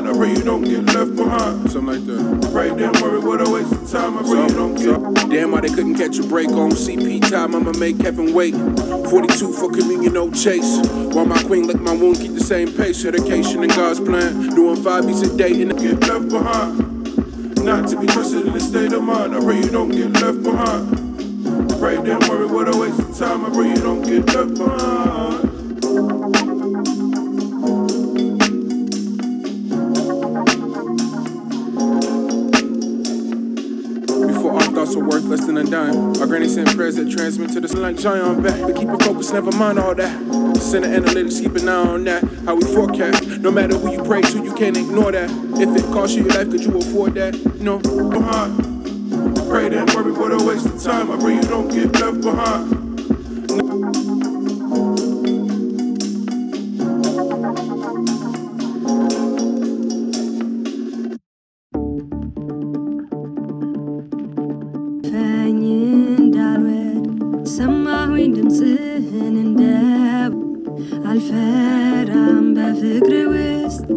mind. I pray you don't get left behind. Something like that. Pray, don't worry, what a waste of time. I pray you don't get. Damn, why they couldn't catch a break on CP time. I'ma make Kevin wait. 42 for convenient, no chase. While my queen lick my wound, keep the same pace. Dedication in God's plan. Doing 5 beats a day and get left behind. Not to be trusted in a state of mind. I pray you don't get left behind. Pray, don't worry, what a waste of time. I pray you don't get left behind. So worth less than a dime. Our granny sent prayers that transmit to the sun like Zion back. But keep it focused, never mind all that. Center analytics, keep an eye on that. How we forecast. No matter who you pray to, you can't ignore that. If it costs you your life, could you afford that? No. Behind. Pray that worry, what a waste of time. I pray you don't get left behind. ሰማሁኝ ድምፅህን እንደ አልፈራም በፍቅር ውስጥ